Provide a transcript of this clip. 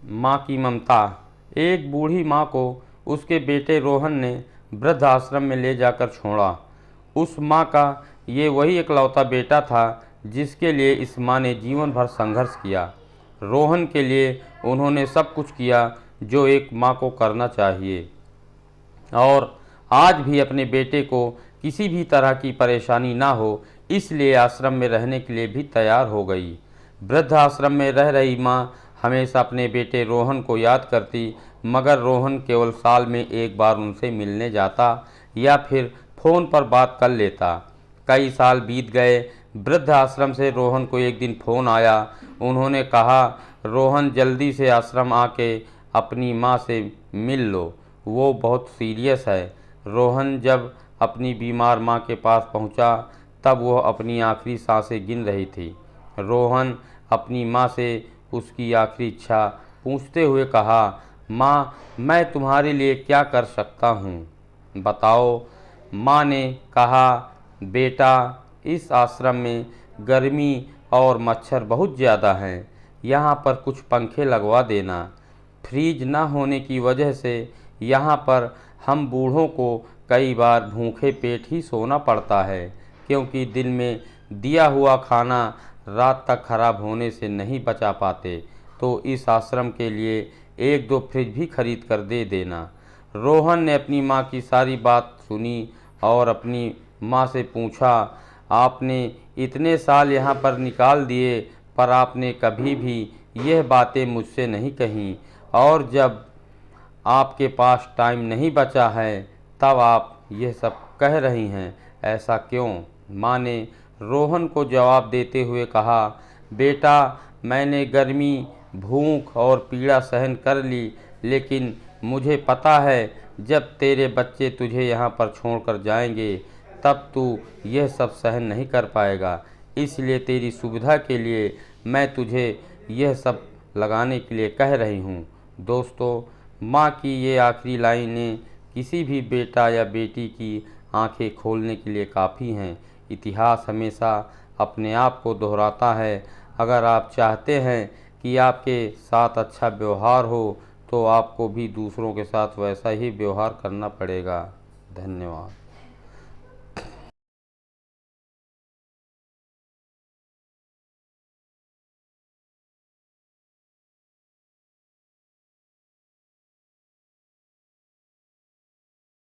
माँ की ममता। एक बूढ़ी माँ को उसके बेटे रोहन ने वृद्ध आश्रम में ले जाकर छोड़ा। उस माँ का ये वही इकलौता बेटा था जिसके लिए इस माँ ने जीवन भर संघर्ष किया। रोहन के लिए उन्होंने सब कुछ किया जो एक माँ को करना चाहिए, और आज भी अपने बेटे को किसी भी तरह की परेशानी ना हो इसलिए आश्रम में रहने के लिए भी तैयार हो गई। वृद्ध आश्रम में रह रही माँ हमेशा अपने बेटे रोहन को याद करती, मगर रोहन केवल साल में एक बार उनसे मिलने जाता या फिर फ़ोन पर बात कर लेता। कई साल बीत गए। वृद्ध आश्रम से रोहन को एक दिन फ़ोन आया। उन्होंने कहा, रोहन जल्दी से आश्रम आके अपनी माँ से मिल लो, वो बहुत सीरियस है। रोहन जब अपनी बीमार माँ के पास पहुँचा तब वह अपनी आखिरी सांसें गिन रही थी। रोहन अपनी माँ से उसकी आखिरी इच्छा पूछते हुए कहा, माँ, मैं तुम्हारे लिए क्या कर सकता हूँ, बताओ। माँ ने कहा, बेटा, इस आश्रम में गर्मी और मच्छर बहुत ज़्यादा हैं, यहाँ पर कुछ पंखे लगवा देना। फ्रीज ना होने की वजह से यहाँ पर हम बूढ़ों को कई बार भूखे पेट ही सोना पड़ता है, क्योंकि दिन में दिया हुआ खाना रात तक खराब होने से नहीं बचा पाते। तो इस आश्रम के लिए एक दो फ्रिज भी खरीद कर दे देना। रोहन ने अपनी माँ की सारी बात सुनी और अपनी माँ से पूछा, आपने इतने साल यहाँ पर निकाल दिए पर आपने कभी भी यह बातें मुझसे नहीं कहीं, और जब आपके पास टाइम नहीं बचा है तब आप यह सब कह रही हैं, ऐसा क्यों? माँ ने रोहन को जवाब देते हुए कहा, बेटा, मैंने गर्मी, भूख और पीड़ा सहन कर ली, लेकिन मुझे पता है जब तेरे बच्चे तुझे यहाँ पर छोड़कर जाएंगे तब तू यह सब सहन नहीं कर पाएगा। इसलिए तेरी सुविधा के लिए मैं तुझे यह सब लगाने के लिए कह रही हूँ। दोस्तों, माँ की ये आखिरी लाइनें किसी भी बेटा या बेटी की आंखें खोलने के लिए काफ़ी हैं। इतिहास हमेशा अपने आप को दोहराता है। अगर आप चाहते हैं कि आपके साथ अच्छा व्यवहार हो तो आपको भी दूसरों के साथ वैसा ही व्यवहार करना पड़ेगा। धन्यवाद।